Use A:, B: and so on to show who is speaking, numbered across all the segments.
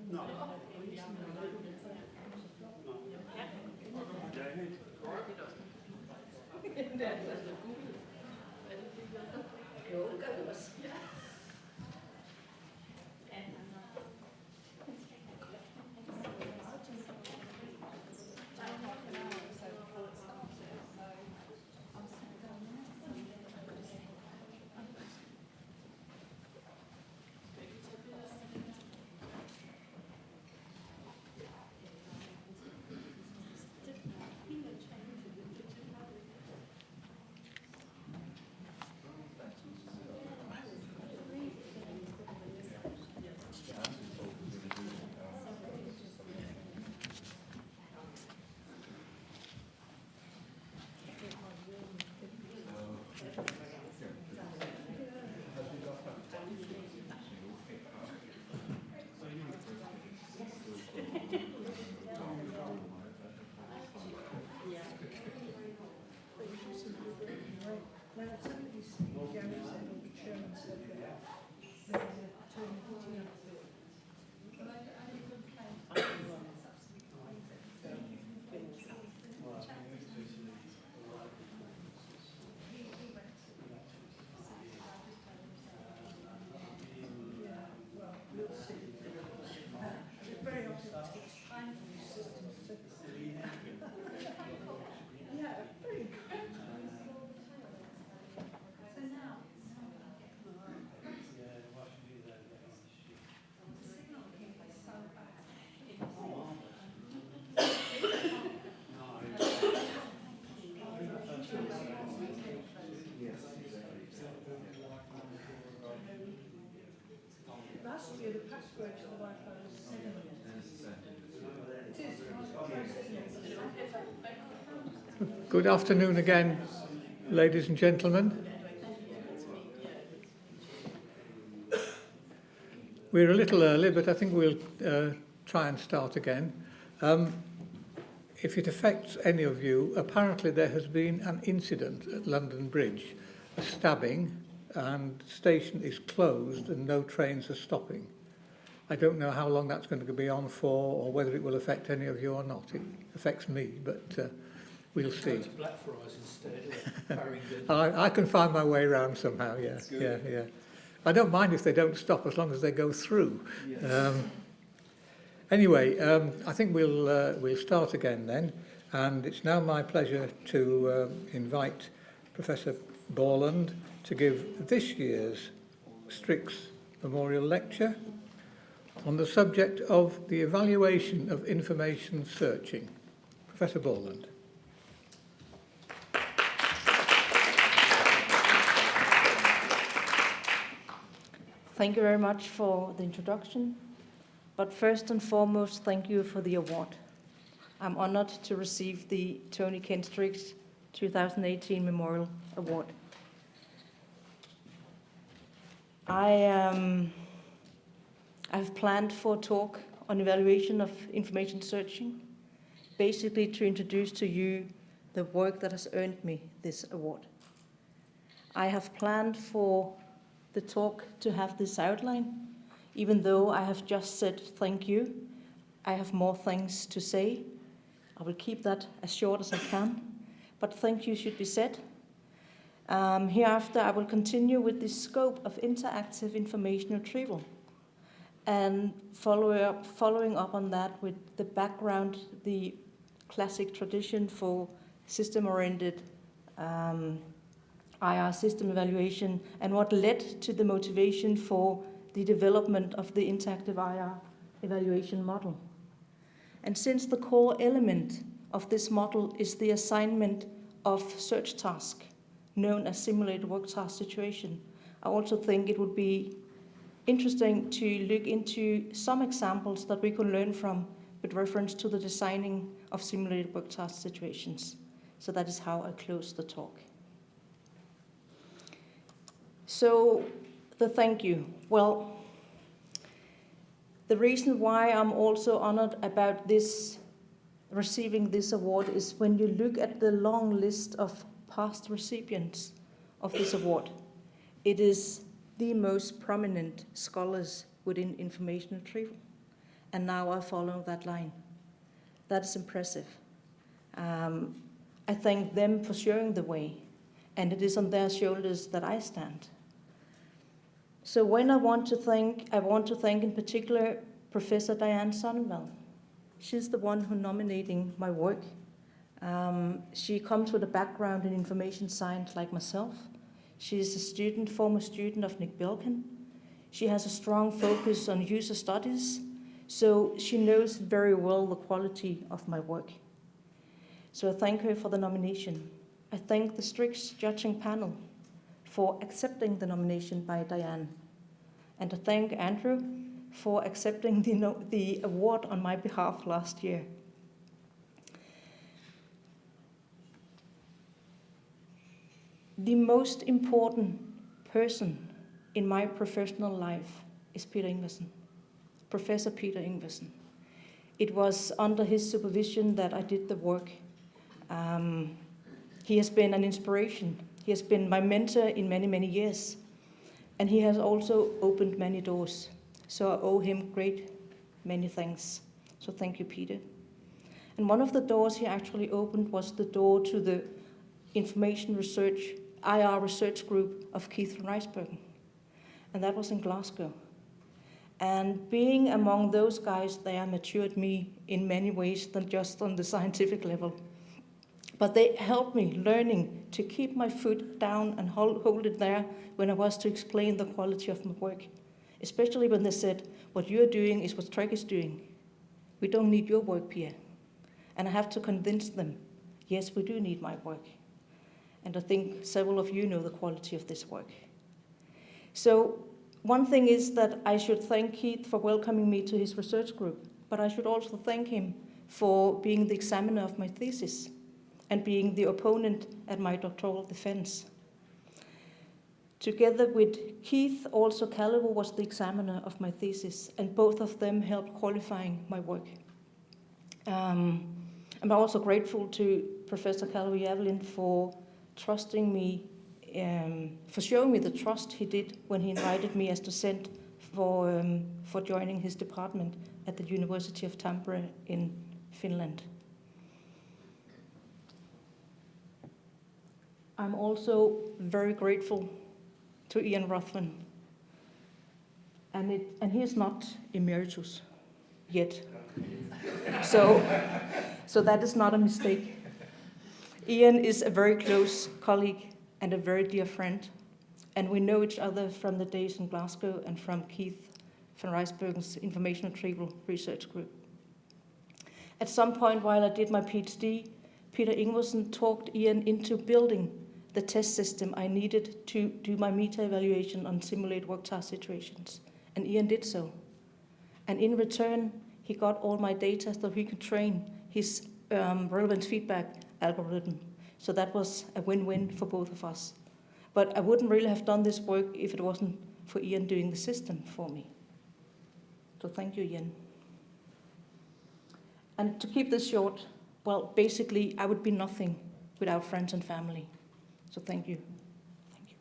A: No.
B: Last year the password to the Wi-Fi was 7 minutes.
C: Good afternoon again, ladies and gentlemen. We're a little early, but I think we'll try and start again. If it affects any of you, apparently there has been an incident at London Bridge, a stabbing, and the station is closed and no trains are stopping. I don't know how long that's going to be on for or whether it will affect any of you or not. It affects me, but we'll see.
D: Go to Blackfriars instead, or Farringdon.
C: I can find my way around somehow, yeah. I don't mind if they don't stop as long as they go through.
D: Yes.
C: Anyway, I think we'll start again then, and it's now my pleasure to invite Professor Borlund to give this year's Strix Memorial Lecture on the subject of the evaluation of information searching. Professor Borlund.
E: Thank you very much for the introduction. But first and foremost, thank you for the award. I'm honored to receive the Tony Kent Strix 2018 Memorial Award. I've planned for a talk on evaluation of information searching, basically to introduce to you the work that has earned me this award. I have planned for the talk to have this outline. Even though I have just said thank you, I have more things to say. I will keep that as short as I can, but thank you should be said. Hereafter, I will continue with the scope of interactive information retrieval and following up on that with the background, the classic tradition for system-oriented IR system evaluation and what led to the motivation for the development of the interactive IR evaluation model. And since the core element of this model is the assignment of search task, known as simulated work task situation, I also think it would be interesting to look into some examples that we can learn from with reference to the designing of simulated work task situations. So that is how I close the talk. So the thank you. Well, the reason why I'm also honored about this, receiving this award, is when you look at the long list of past recipients of this award, it is the most prominent scholars within information retrieval. and now I follow that line. That is impressive. I thank them for showing the way, and it is on their shoulders that I stand. So when I want to thank in particular Professor Diane Sonnenveld. She's the one who nominating my work. She comes with a background in information science like myself. She's a former student of Nick Bilkin. She has a strong focus on user studies, so she knows very well the quality of my work. So I thank her for the nomination. I thank the Strix judging panel for accepting the nomination by Diane. And I thank Andrew for accepting the award on my behalf last year. The most important person in my professional life is Peter Ingvarsen, Professor Peter Ingvarsen. It was under his supervision that I did the work. He has been an inspiration. He has been my mentor in many, many years. And he has also opened many doors. So I owe him many thanks. So thank you, Peter. And one of the doors he actually opened was the door to the information research, IR research group of Keith van Rijsbergen. And that was in Glasgow. And being among those guys, they matured me in many ways than just on the scientific level. But they helped me learning to keep my foot down and hold it there when I was to explain the quality of my work. Especially when they said, what you're doing is what Strix is doing. We don't need your work, Pia. And I have to convince them, yes, we do need my work. And I think several of you know the quality of this work. So one thing is that I should thank Keith for welcoming me to his research group, but I should also thank him for being the examiner of my thesis and being the opponent at my doctoral defense. Together with Keith, also Calivo was the examiner of my thesis, and both of them helped qualifying my work. I'm also grateful to Professor Calivo Javelin for trusting me, for showing me the trust he did when he invited me as docent for joining his department at the University of Tampere in Finland. I'm also very grateful to Ian Ruthven. And he is not emeritus yet. So that is not a mistake. Ian is a very close colleague and a very dear friend. And we know each other from the days in Glasgow and from Keith van Rijsbergen's information retrieval research group. At some point while I did my PhD, Peter Ingvarsen talked Ian into building the test system I needed to do my meta-evaluation on simulate work task situations. And Ian did so. And in return, he got all my data so he could train his relevant feedback algorithm. So that was a win-win for both of us. But I wouldn't really have done this work if it wasn't for Ian doing the system for me. So thank you, Ian. And to keep this short, well, basically, I would be nothing without friends and family. So thank you. Thank you.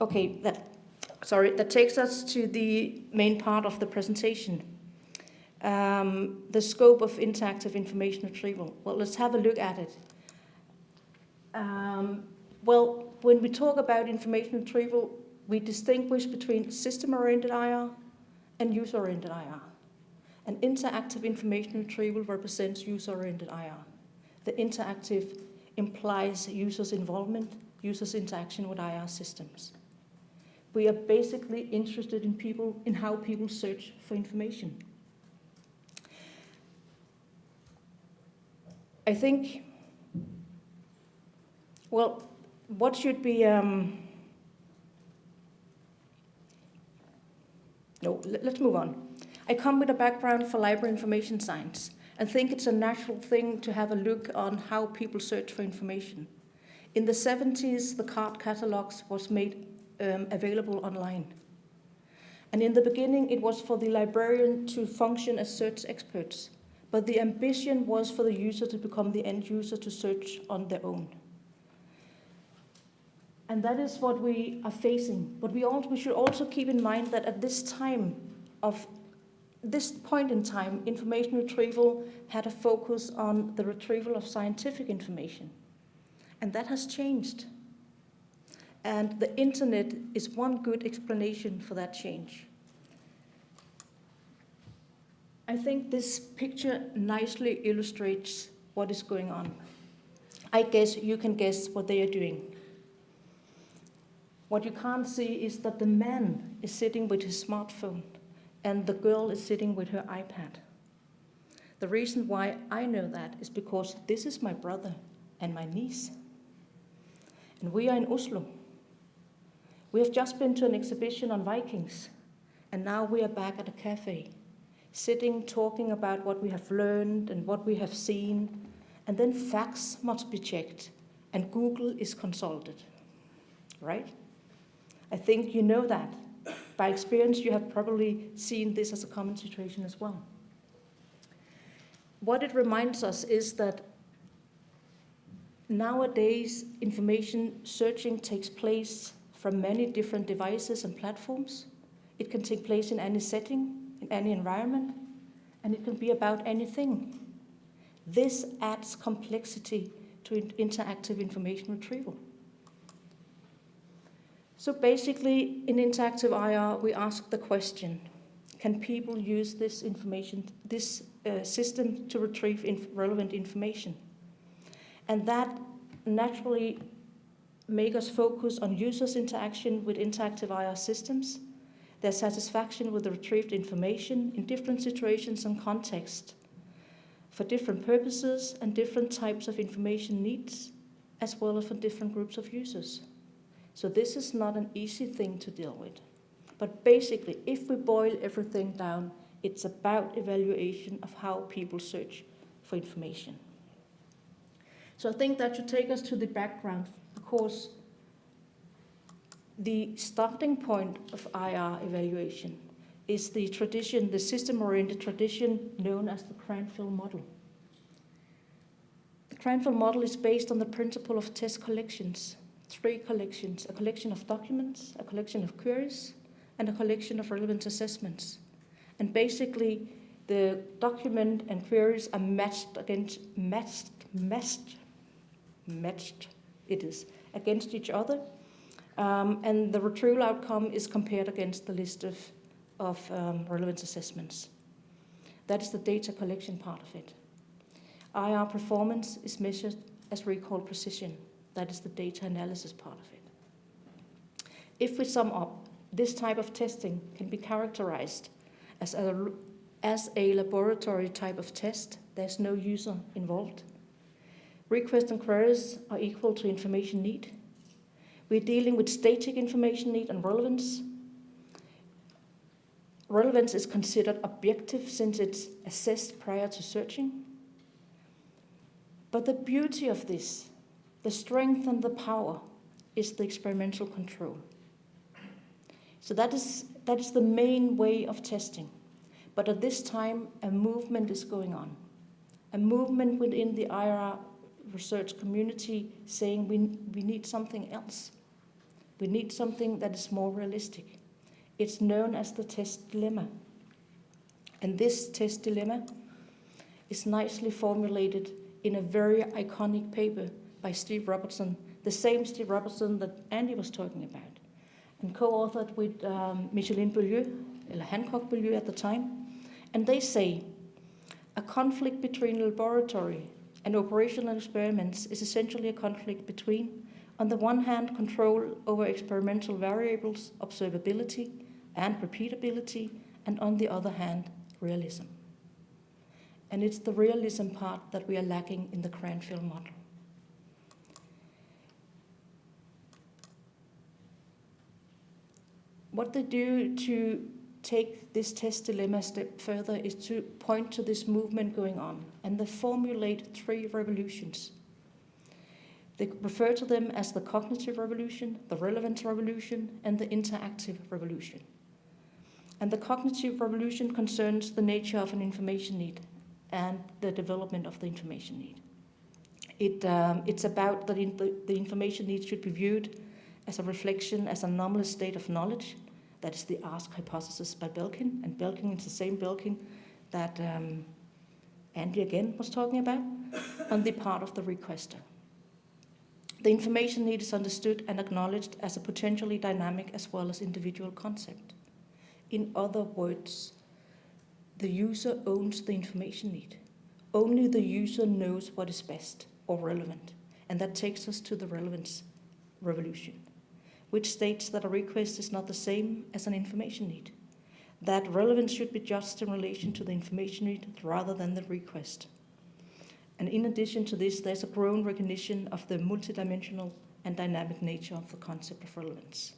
E: Okay, that takes us to the main part of the presentation. The scope of interactive information retrieval. Well, let's have a look at it. Well, when we talk about information retrieval, we distinguish between system-oriented IR and user-oriented IR. And interactive information retrieval represents user-oriented IR. The interactive implies users' involvement, users' interaction with IR systems. We are basically interested in how people search for information. I think, well, what should be, let's move on. I come with a background for library information science and think it's a natural thing to have a look on how people search for information. In the 70s, the card catalogs was made available online. And in the beginning, it was for the librarian to function as search experts, but the ambition was for the user to become the end user to search on their own. And that is what we are facing. But we should also keep in mind that at this time of this point in time, information retrieval had a focus on the retrieval of scientific information. And that has changed. And the internet is one good explanation for that change. I think this picture nicely illustrates what is going on. I guess you can guess what they are doing. What you can't see is that the man is sitting with his smartphone and the girl is sitting with her iPad. The reason why I know that is because this is my brother and my niece. And we are in Oslo. We have just been to an exhibition on Vikings, and now we are back at a cafe, sitting, talking about what we have learned and what we have seen, and then facts must be checked, and Google is consulted, right? I think you know that. By experience, you have probably seen this as a common situation as well. What it reminds us is that nowadays, information searching takes place from many different devices and platforms. It can take place in any setting, in any environment, and it can be about anything. This adds complexity to interactive information retrieval. So basically, in interactive IR, we ask the question, can people use this system to retrieve relevant information? And that naturally makes us focus on users' interaction with interactive IR systems, their satisfaction with the retrieved information in different situations and contexts, for different purposes and different types of information needs, as well as for different groups of users. So this is not an easy thing to deal with. But basically, if we boil everything down, it's about evaluation of how people search for information. So I think that should take us to the background, because the starting point of IR evaluation is the tradition, the system-oriented tradition known as the Cranfield model. The Cranfield model is based on the principle of test collections, 3 collections: a collection of documents, a collection of queries, and a collection of relevant assessments. And basically, the document and queries are matched against each other, and the retrieval outcome is compared against the list of relevant assessments. That is the data collection part of it. IR performance is measured as recall precision. That is the data analysis part of it. If we sum up, this type of testing can be characterized as a laboratory type of test. There's no user involved. Requests and queries are equal to information need. We're dealing with static information need and relevance. Relevance is considered objective since it's assessed prior to searching. But the beauty of this, the strength and the power, is the experimental control. So that is the main way of testing. But at this time, a movement is going on. A movement within the IR research community saying we need something else. We need something that is more realistic. It's known as the test dilemma. And this test dilemma is nicely formulated in a very iconic paper by Steve Robertson, the same Steve Robertson that Andy was talking about, and co-authored with Micheline Beaulieu, or Hancock Beaulieu at the time. And they say, a conflict between laboratory and operational experiments is essentially a conflict between, on the one hand, control over experimental variables, observability, and repeatability, and on the other hand, realism. And it's the realism part that we are lacking in the Cranfield model. What they do to take this test dilemma a step further is to point to this movement going on, and they formulate 3 revolutions. They refer to them as the cognitive revolution, the relevance revolution, and the interactive revolution. And the cognitive revolution concerns the nature of an information need and the development of the information need. It's about that the information need should be viewed as a reflection, as an anomalous state of knowledge, That is the ask hypothesis by Belkin, and Belkin is the same Belkin that Andy again was talking about, on the part of the requester. The information need is understood and acknowledged as a potentially dynamic as well as individual concept. In other words, the user owns the information need. Only the user knows what is best or relevant, and that takes us to the relevance revolution, which states that a request is not the same as an information need. That relevance should be judged in relation to the information need rather than the request. And in addition to this, there's a growing recognition of the multidimensional and dynamic nature of the concept of relevance.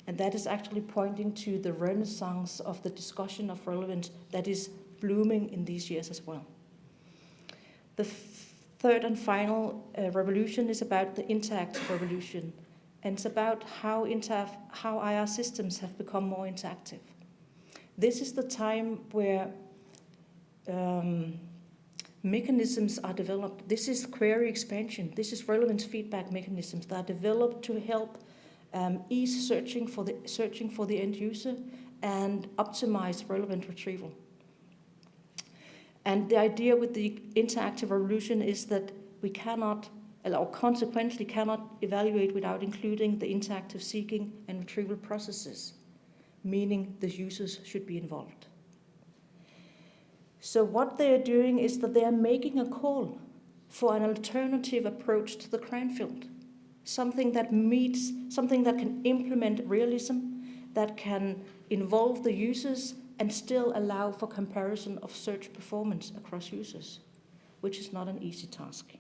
E: And that is actually pointing to the renaissance of the discussion of relevance that is blooming in these years as well. The third and final revolution is about the interactive revolution, and it's about how IR systems have become more interactive. This is the time where mechanisms are developed. This is query expansion. This is relevance feedback mechanisms that are developed to help ease searching for the end user and optimize relevant retrieval. And the idea with the interactive revolution is that we cannot, or consequently cannot, evaluate without including the interactive seeking and retrieval processes, meaning the users should be involved. So what they are doing is that they are making a call for an alternative approach to the Cranfield, something that can implement realism, that can involve the users and still allow for comparison of search performance across users, which is not an easy task.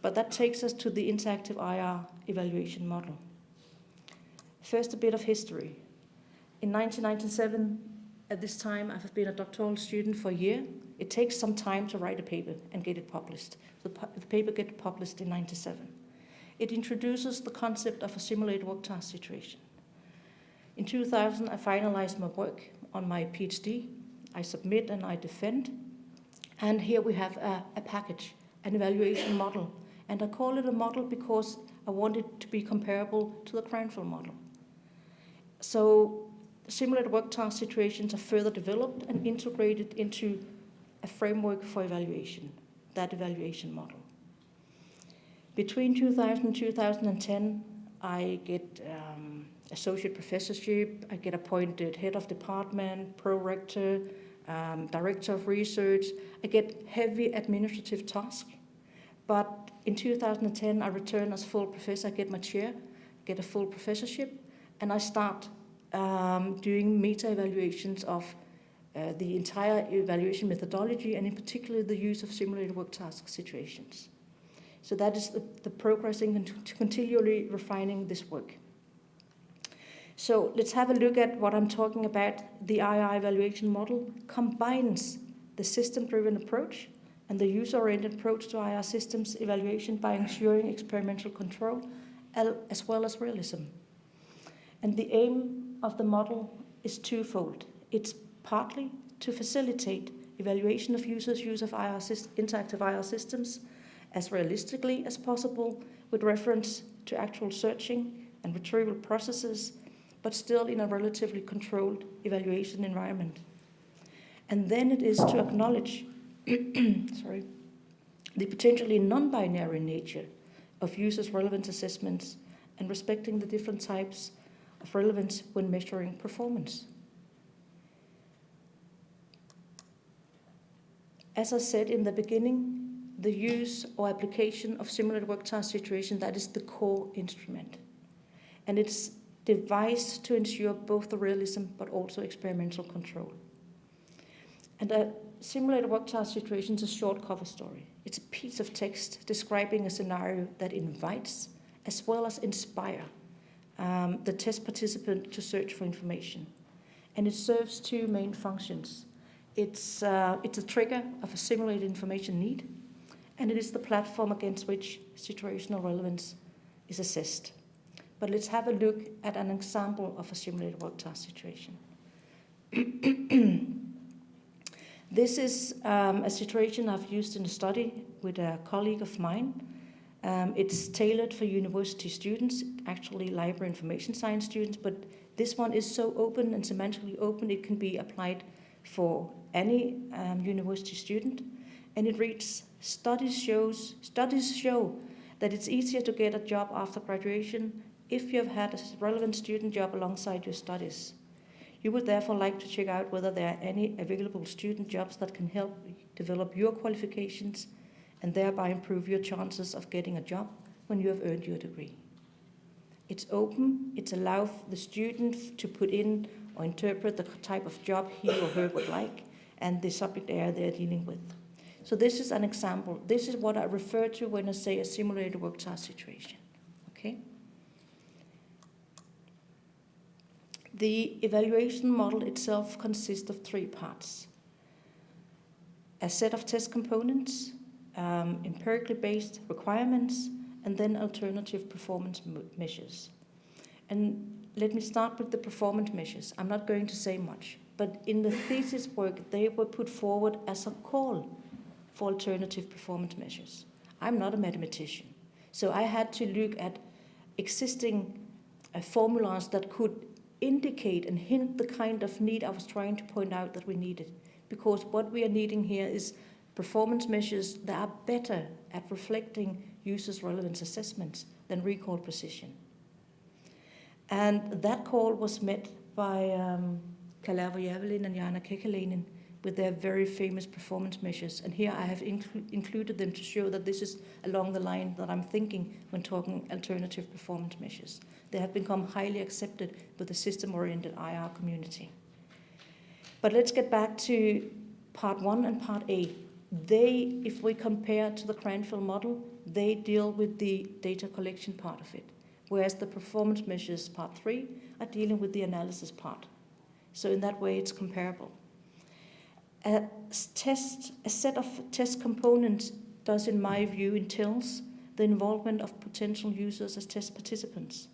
E: But that takes us to the interactive IR evaluation model. First, a bit of history. In 1997, at this time, I have been a doctoral student for a year. It takes some time to write a paper and get it published. The paper gets published in 1997. It introduces the concept of a simulated work task situation. In 2000, I finalized my work on my PhD. I submit and I defend. And here we have a package, an evaluation model. And I call it a model because I want it to be comparable to the Cranfield model. So simulated work task situations are further developed and integrated into a framework for evaluation, that evaluation model. Between 2000 and 2010, I get associate professorship, I get appointed head of department, pro-rector, director of research. I get heavy administrative tasks. But in 2010, I return as full professor. I get my chair, get a full professorship, and I start doing meta-evaluations of the entire evaluation methodology, and in particular the use of simulated work task situations. So that is the progressing and continually refining this work. So let's have a look at what I'm talking about. The IR evaluation model combines the system-driven approach and the user-oriented approach to IR systems evaluation by ensuring experimental control as well as realism. And the aim of the model is twofold. It's partly to facilitate evaluation of users' use of interactive IR systems as realistically as possible with reference to actual searching and retrieval processes, but still in a relatively controlled evaluation environment. And then it is to acknowledge the potentially non-binary nature of users' relevance assessments and respecting the different types of relevance when measuring performance. As I said in the beginning, the use or application of simulated work task situation, that is the core instrument. And it's devised to ensure both the realism but also experimental control. And a simulated work task situation is a short cover story. It's a piece of text describing a scenario that invites as well as inspire the test participant to search for information. And it serves two main functions. It's a trigger of a simulated information need, and it is the platform against which situational relevance is assessed. But let's have a look at an example of a simulated work task situation. This is a situation I've used in a study with a colleague of mine. It's tailored for university students, actually library information science students, but this one is so open and semantically open it can be applied for any university student. And it reads, studies show that it's easier to get a job after graduation if you have had a relevant student job alongside your studies. You would therefore like to check out whether there are any available student jobs that can help develop your qualifications and thereby improve your chances of getting a job when you have earned your degree. It's open, it allows the student to put in or interpret the type of job he or her would like and the subject area they're dealing with. So this is an example. This is what I refer to when I say a simulated work task situation. Okay? The evaluation model itself consists of 3 parts. A set of test components, empirically based requirements, and then alternative performance measures. And let me start with the performance measures. I'm not going to say much, but in the thesis work, they were put forward as a call for alternative performance measures. I'm not a mathematician, so I had to look at existing formulas that could indicate and hint the kind of need I was trying to point out that we needed. Because what we are needing here is performance measures that are better at reflecting users' relevance assessments than recall precision. And that call was met by Kaleva Javelin and Jana Kekalainen with their very famous performance measures. And here I have included them to show that this is along the line that I'm thinking when talking alternative performance measures. They have become highly accepted with the system-oriented IR community. But let's get back to part 1 and part A. They, if we compare to the Cranfield model, they deal with the data collection part of it, whereas the performance measures part 3 are dealing with the analysis part. So in that way, it's comparable. A set of test components does, in my view, entails the involvement of potential users as test participants.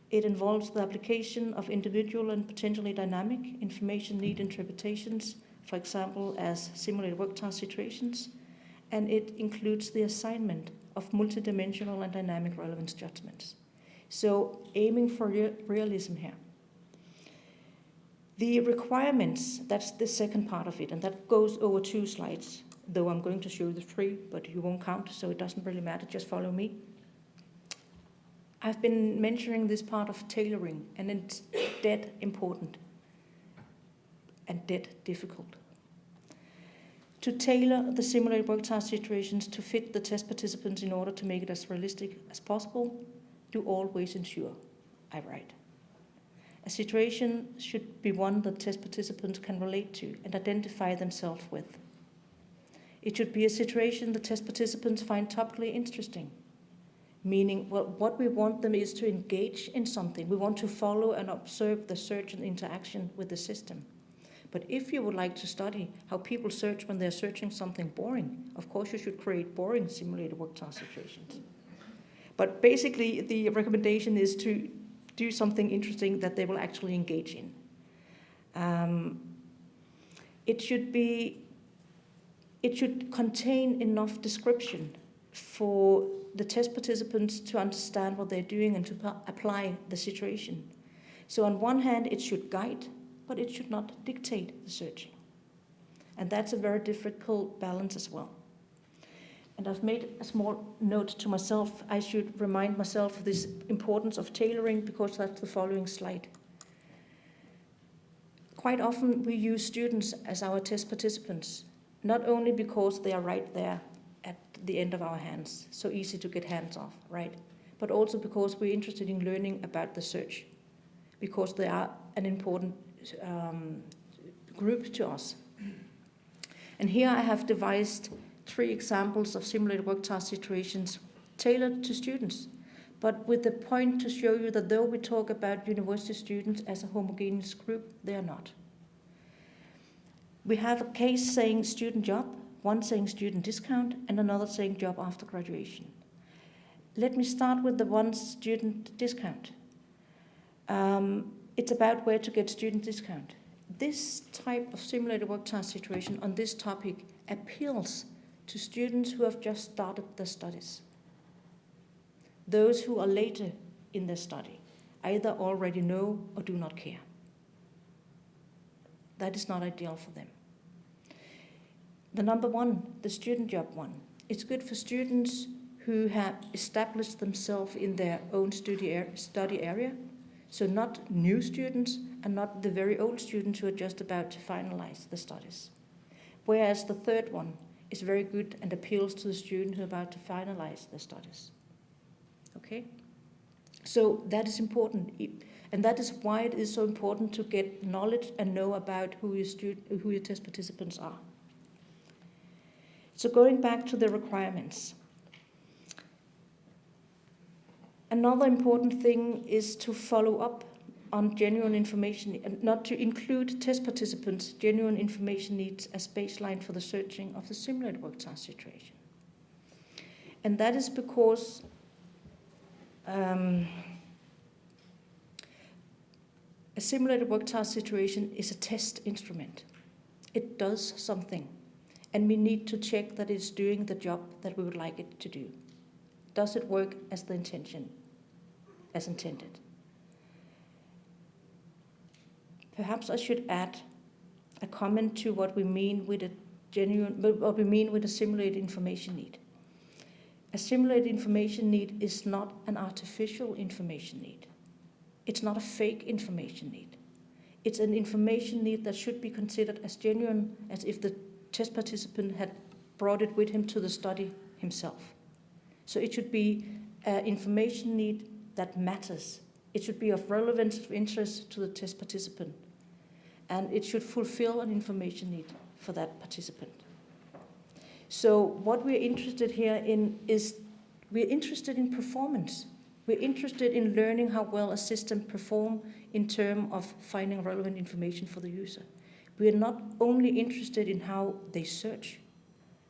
E: It involves the application of individual and potentially dynamic information need interpretations, for example, as simulated work task situations, and it includes the assignment of multidimensional and dynamic relevance judgments. So aiming for realism here. The requirements, that's the second part of it, and that goes over 2 slides, though I'm going to show you the 3, but you won't count, so it doesn't really matter, just follow me. I've been mentioning this part of tailoring, and it's dead important and dead difficult. To tailor the simulated work task situations to fit the test participants in order to make it as realistic as possible, you always ensure, I write. A situation should be one that test participants can relate to and identify themselves with. It should be a situation the test participants find topically interesting, meaning, well, what we want them is to engage in something. We want to follow and observe the search and interaction with the system. But if you would like to study how people search when they're searching something boring, of course you should create boring simulated work task situations. But basically, the recommendation is to do something interesting that they will actually engage in. It should contain enough description for the test participants to understand what they're doing and to apply the situation. So on one hand, it should guide, but it should not dictate the searching. And that's a very difficult balance as well. And I've made a small note to myself. I should remind myself of this importance of tailoring because that's the following slide. Quite often we use students as our test participants, not only because they are right there at the end of our hands, so easy to get hands off, right? But also because we're interested in learning about the search, because they are an important group to us. And here I have devised 3 examples of simulated work task situations tailored to students, but with the point to show you that though we talk about university students as a homogeneous group, they are not. We have a case saying student job, one saying student discount, and another saying job after graduation. Let me start with the one student discount. It's about where to get student discount. This type of simulated work task situation on this topic appeals to students who have just started their studies. those who are later in their study either already know or do not care. That is not ideal for them. The number one, the student job one. It's good for students who have established themselves in their own study area. So not new students and not the very old students who are just about to finalize the studies. Whereas the third one is very good and appeals to the student who are about to finalize their studies. Okay? So that is important. And that is why it is so important to get knowledge and know about who your test participants are. So going back to the requirements. Another important thing is to follow up on genuine information and not to include test participants' genuine information needs as baseline for the searching of the simulated work task situation. And that is because a simulated work task situation is a test instrument. It does something, and we need to check that it's doing the job that we would like it to do. Does it work as intended? Perhaps I should add a comment to what we mean with a simulated information need. A simulated information need is not an artificial information need. It's not a fake information need. It's an information need that should be considered as genuine as if the test participant had brought it with him to the study himself. So it should be an information need that matters. It should be of relevance, of interest to the test participant. And it should fulfill an information need for that participant. So what we're interested here in is we're interested in performance. We're interested in learning how well a system performs in terms of finding relevant information for the user. We're not only interested in how they search.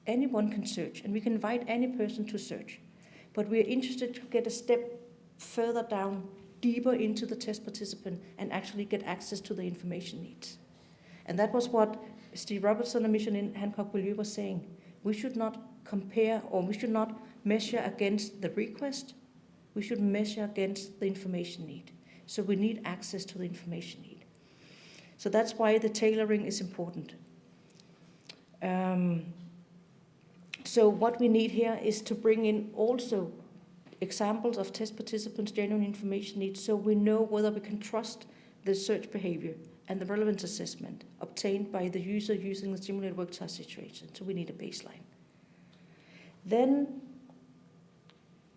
E: Anyone can search, and we can invite any person to search. But we're interested to get a step further down, deeper into the test participant, and actually get access to the information needs. And that was what Steve Robertson and Micheline Hancock-Beaulieu was saying. We should not compare, or we should not measure against the request. We should measure against the information need. So we need access to the information need. So that's why the tailoring is important. So what we need here is to bring in also examples of test participants' genuine information needs, so we know whether we can trust the search behavior and the relevance assessment obtained by the user using the simulated work task situation. So we need a baseline. Then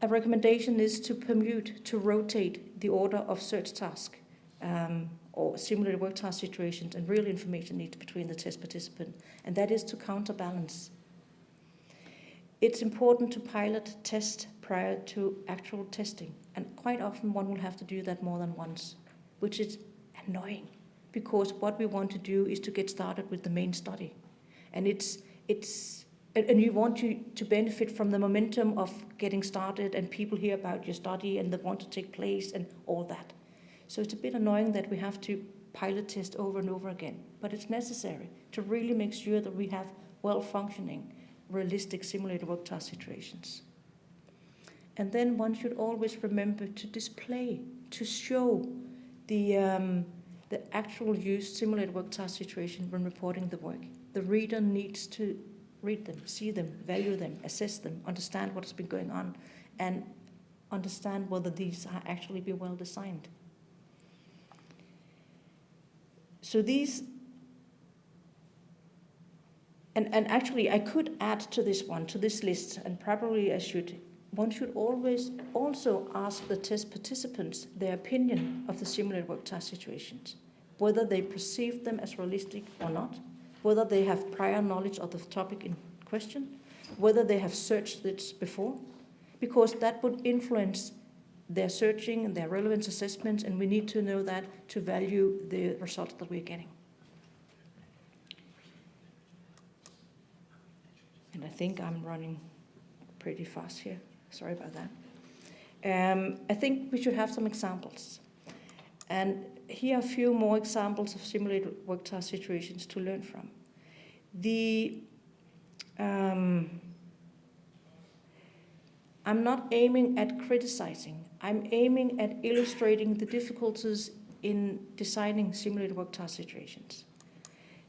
E: a recommendation is to permute, to rotate the order of search task or simulated work task situations and real information needs between the test participant, and that is to counterbalance. It's important to pilot test prior to actual testing, and quite often one will have to do that more than once, which is annoying because what we want to do is to get started with the main study, and and you want to benefit from the momentum of getting started and people hear about your study and they want to take place and all that. So it's a bit annoying that we have to pilot test over and over again, but it's necessary to really make sure that we have well-functioning, realistic simulated work task situations. And then one should always remember to display, to show the actual used simulated work task situation when reporting the work. The reader needs to read them, see them, value them, assess them, understand what has been going on, and understand whether these are actually be well designed. So these, and actually I could add to this one, to this list, and probably one should always also ask the test participants their opinion of the simulated work task situations, whether they perceive them as realistic or not, whether they have prior knowledge of the topic in question, whether they have searched it before, because that would influence their searching and their relevance assessments, and we need to know that to value the results that we're getting. And I think I'm running pretty fast here. Sorry about that. I think we should have some examples. And here are a few more examples of simulated work task situations to learn from. I'm not aiming at criticizing. I'm aiming at illustrating the difficulties in designing simulated work task situations.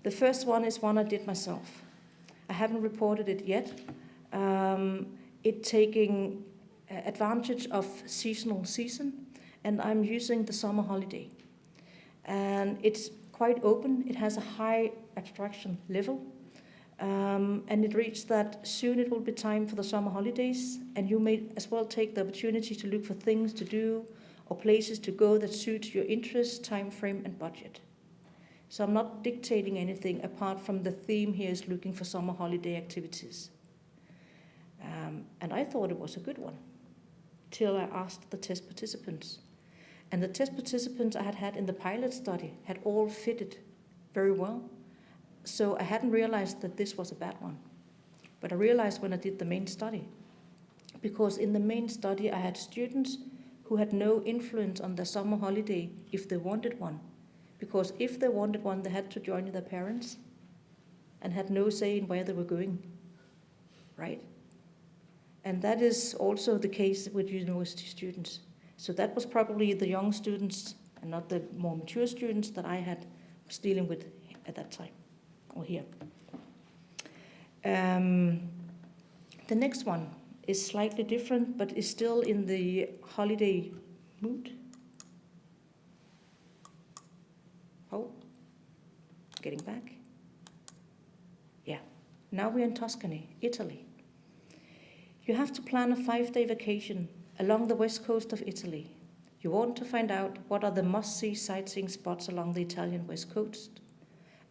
E: The first one is one I did myself. I haven't reported it yet. It taking advantage of seasonal season, and I'm using the summer holiday. And it's quite open. It has a high abstraction level. And it reads that soon it will be time for the summer holidays, and you may as well take the opportunity to look for things to do or places to go that suit your interest, time frame, and budget. So I'm not dictating anything apart from the theme here is looking for summer holiday activities. And I thought it was a good one, till I asked the test participants. And the test participants I had in the pilot study had all fitted very well. So I hadn't realized that this was a bad one. But I realized when I did the main study. Because in the main study I had students who had no influence on their summer holiday if they wanted one. Because if they wanted one, they had to join their parents and had no say in where they were going, right? And that is also the case with university students. So that was probably the young students and not the more mature students that I was dealing with at that time, or here. The next one is slightly different, but is still in the holiday mood. Oh, getting back. Yeah, now we're in Tuscany, Italy. You have to plan a 5-day vacation along the west coast of Italy. You want to find out what are the must-see sightseeing spots along the Italian west coast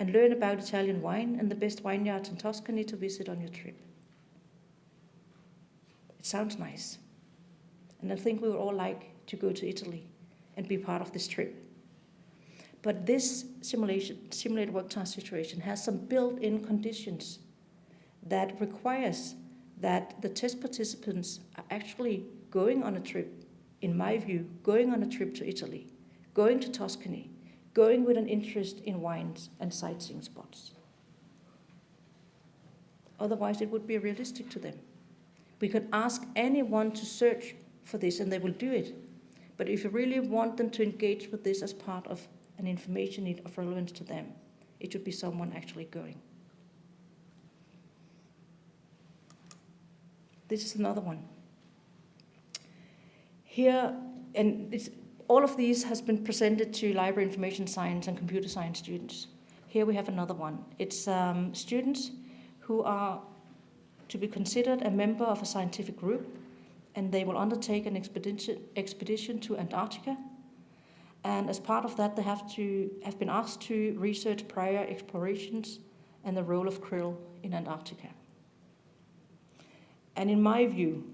E: and learn about Italian wine and the best vineyards in Tuscany to visit on your trip. It sounds nice. And I think we would all like to go to Italy and be part of this trip. But this simulated work task situation has some built-in conditions that requires that the test participants are actually going on a trip, in my view, going on a trip to Italy, going to Tuscany, going with an interest in wines and sightseeing spots. Otherwise, it would be realistic to them. We could ask anyone to search for this and they will do it. But if you really want them to engage with this as part of an information need of relevance to them, it should be someone actually going. This is another one. Here, and all of these has been presented to library information science and computer science students. Here we have another one. It's students who are to be considered a member of a scientific group, and they will undertake an expedition to Antarctica. And as part of that, they have been asked to research prior explorations and the role of krill in Antarctica. And in my view,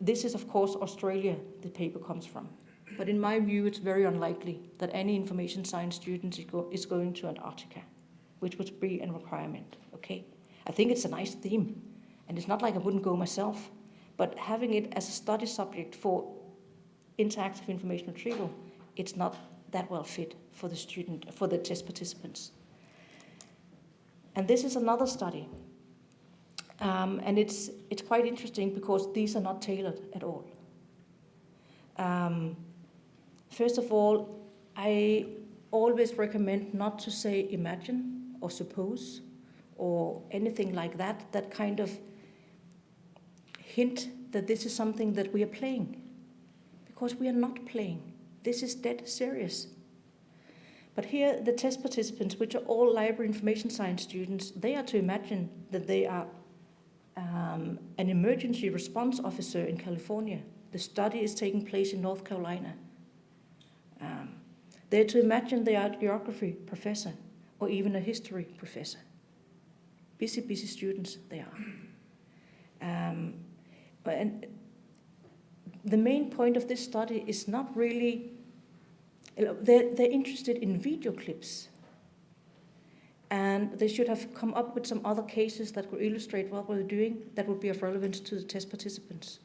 E: this is of course Australia the paper comes from. But in my view, it's very unlikely that any information science student is going to Antarctica, which would be a requirement, okay? I think it's a nice theme, and it's not like I wouldn't go myself, but having it as a study subject for interactive information retrieval, it's not that well fit for the test participants. And this is another study. And it's quite interesting because these are not tailored at all. First of all, I always recommend not to say imagine or suppose or anything like that, that kind of hint that this is something that we are playing. Because we are not playing. This is dead serious. But here, the test participants, which are all library information science students, they are to imagine that they are an emergency response officer in California. The study is taking place in North Carolina. They're to imagine they are a geography professor or even a history professor. Busy students they are. And the main point of this study is not really, they're interested in video clips. And they should have come up with some other cases that could illustrate what we're doing that would be of relevance to the test participants.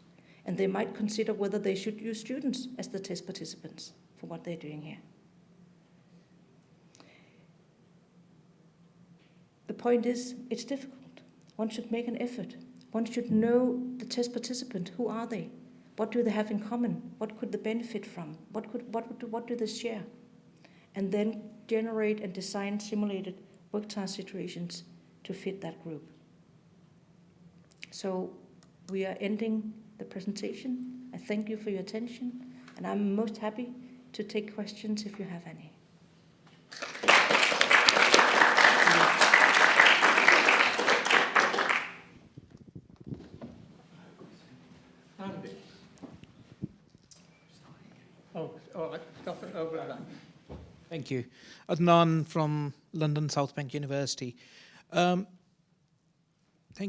E: And they might consider whether they should use students as the test participants for what they're doing here. The point is, it's difficult. One should make an effort. One should know the test participant. Who are they? What do they have in common? What could they benefit from? What do they share? And then generate and design simulated work task situations to fit that group. So we are ending the presentation. I thank you for your attention, and I'm most happy to take questions if you have any.
C: Andy. Oh, all right. Stop it over there.
A: Thank you. Adnan from London South Bank University. Thank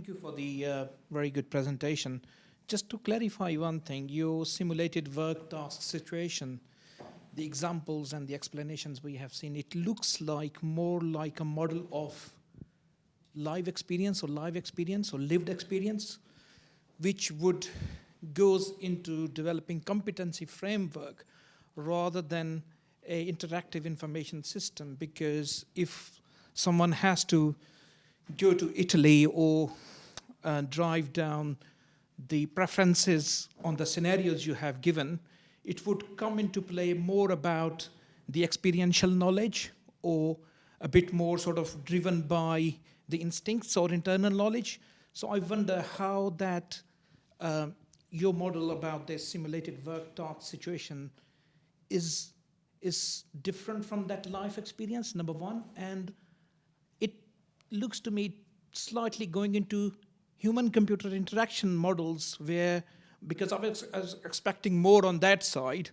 A: you for the very good presentation. Just to clarify one thing, your simulated work task situation, the examples and the explanations we have seen, it looks like more like a model of lived experience or lived experience, which would goes into developing competency framework rather than an interactive information system. Because if someone has to go to Italy or drive down the preferences on the scenarios you have given, it would come into play more about the experiential knowledge or a bit more sort of driven by the instincts or internal knowledge. So I wonder how that your model about this simulated work task situation is different from that life experience, number one. And it looks to me slightly going into human-computer interaction models where, because I was expecting more on that side,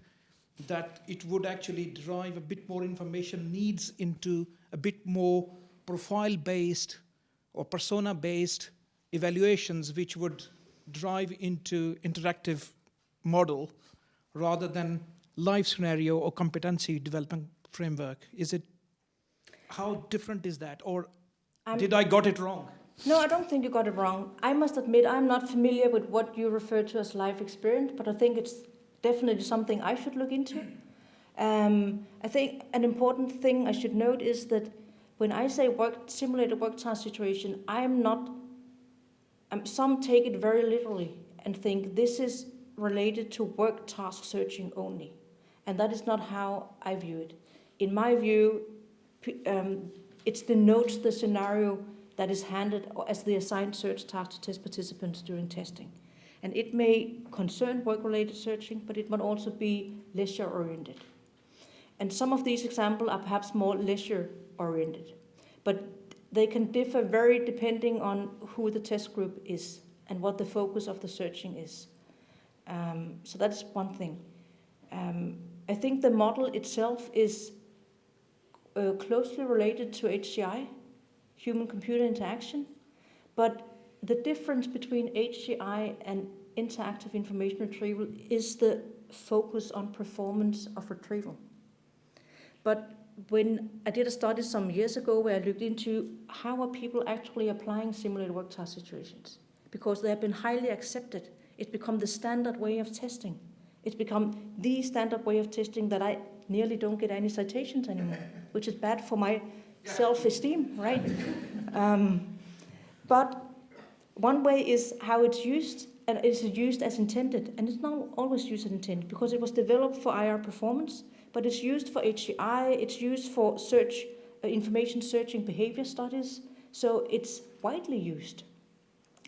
A: that it would actually drive a bit more information needs into a bit more profile-based or persona-based evaluations, which would drive into interactive model rather than live scenario or competency development framework. How different is that? Or did I got it wrong?
E: No, I don't think you got it wrong. I must admit I'm not familiar with what you refer to as life experience, but I think it's definitely something I should look into. I think an important thing I should note is that when I say simulated work task situation, some take it very literally and think this is related to work task searching only. And that is not how I view it. In my view, it denotes the scenario that is handed as the assigned search task to test participants during testing. And it may concern work-related searching, but it might also be leisure-oriented. And some of these examples are perhaps more leisure-oriented, but they can differ very depending on who the test group is and what the focus of the searching is. So that's one thing. I think the model itself is closely related to HCI, human-computer interaction, but the difference between HCI and interactive information retrieval is the focus on performance of retrieval. But when I did a study some years ago where I looked into how are people actually applying simulated work task situations, because they have been highly accepted. It's become the standard way of testing. It's become the standard way of testing that I nearly don't get any citations anymore, which is bad for my self-esteem, right? But one way is how it's used, and it's used as intended. And it's not always used as intended because it was developed for IR performance, but it's used for HCI, it's used for information searching behavior studies. So it's widely used.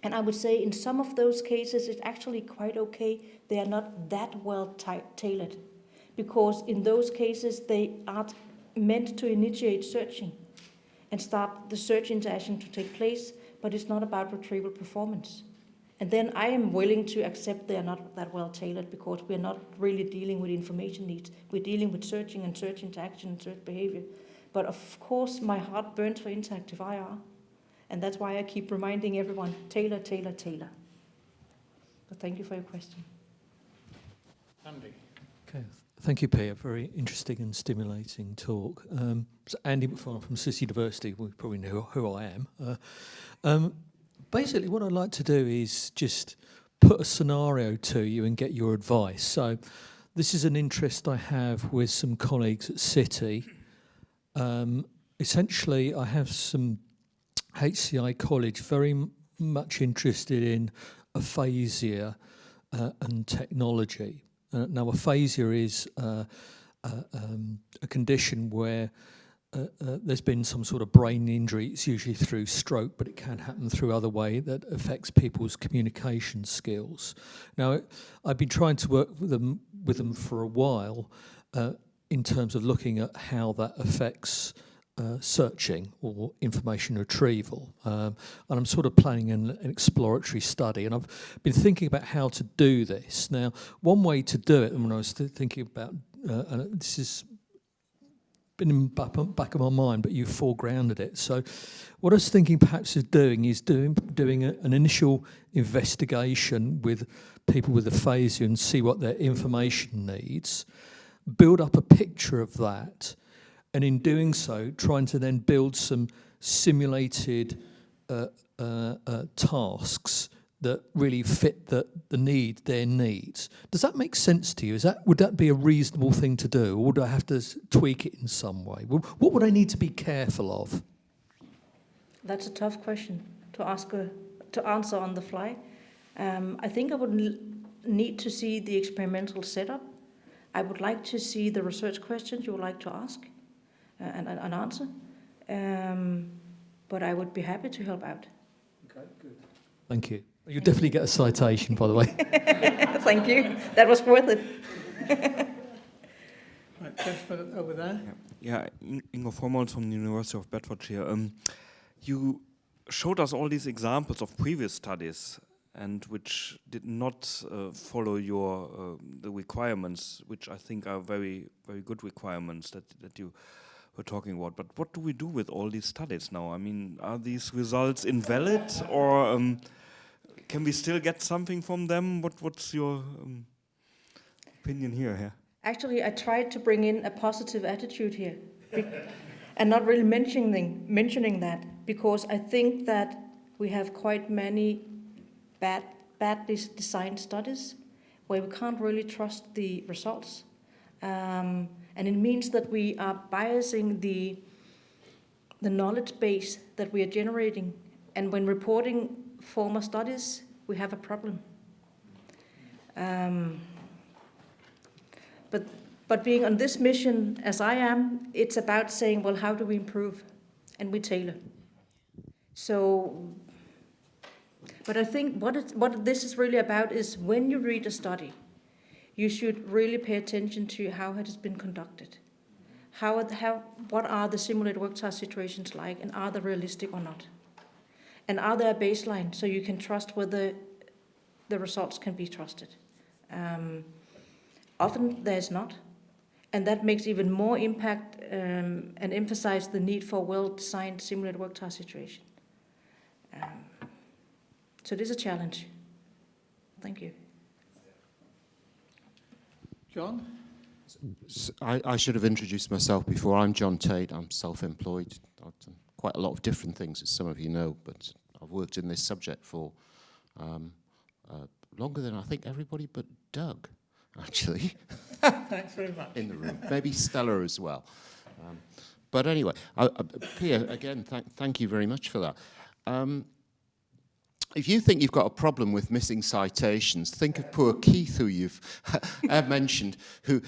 E: And I would say in some of those cases, it's actually quite okay. They are not that well tailored, because in those cases, they are meant to initiate searching and start the search interaction to take place, but it's not about retrieval performance. And then I am willing to accept they are not that well tailored because we're not really dealing with information needs. We're dealing with searching and search interaction and search behavior. But of course, my heart burns for interactive IR. And that's why I keep reminding everyone, tailor, tailor, tailor. But thank you for your question.
C: Andy.
D: Okay, thank you, Pia. Very interesting and stimulating talk. So Andy McFarlane from City University, we probably know who I am. Basically, what I'd like to do is just put a scenario to you and get your advice. So this is an interest I have with some colleagues at City. Essentially, I have some HCI college very much interested in aphasia and technology. Now, aphasia is a condition where there's been some sort of brain injury. It's usually through stroke, but it can happen through other way that affects people's communication skills. Now, I've been trying to work with them for a while in terms of looking at how that affects searching or information retrieval. And I'm sort of planning an exploratory study, and I've been thinking about how to do this. Now, one way to do it, and when I was thinking about, and this is been in the back of my mind, but you foregrounded it. So what I was thinking perhaps of doing is doing an initial investigation with people with aphasia and see what their information needs, build up a picture of that, and in doing so, trying to then build some simulated tasks that really fit their needs. Does that make sense to you? Would that be a reasonable thing to do, or would I have to tweak it in some way? What would I need to be careful of?
E: That's a tough question to answer on the fly. I think I would need to see the experimental setup. I would like to see the research questions you would like to ask and answer. But I would be happy to help out.
D: Okay, good. Thank you. You definitely get a citation, by the way.
E: Thank you. That was worth it.
C: Right, gentleman over there.
F: Yeah, Ingo Vormals from the University of Bedfordshire. You showed us all these examples of previous studies and which did not follow the requirements, which I think are very, very good requirements that you were talking about. But what do we do with all these studies now? I mean, are these results invalid, or can we still get something from them? What's your opinion here? Yeah.
E: Actually, I tried to bring in a positive attitude here and not really mentioning that, because I think that we have quite many badly designed studies where we can't really trust the results. And it means that we are biasing the knowledge base that we are generating. And when reporting former studies, we have a problem. But being on this mission, as I am, it's about saying, well, how do we improve? And we tailor. So, but I think what this is really about is when you read a study, you should really pay attention to how it has been conducted. What are the simulated work task situations like, and are they realistic or not? And are there a baseline so you can trust whether the results can be trusted? Often there's not. And that makes even more impact and emphasize the need for a well-designed simulated work task situation. So it is a challenge. Thank you.
C: John?
G: I should have introduced myself before. I'm John Tate. I'm self-employed. I've done quite a lot of different things, as some of you know, but I've worked in this subject for longer than I think everybody but Doug, actually.
C: Thanks very much.
G: In the room. Maybe Stella as well. But anyway, Pia, again, thank you very much for that. If you think you've got a problem with missing citations, think of poor Keith, who you've mentioned, who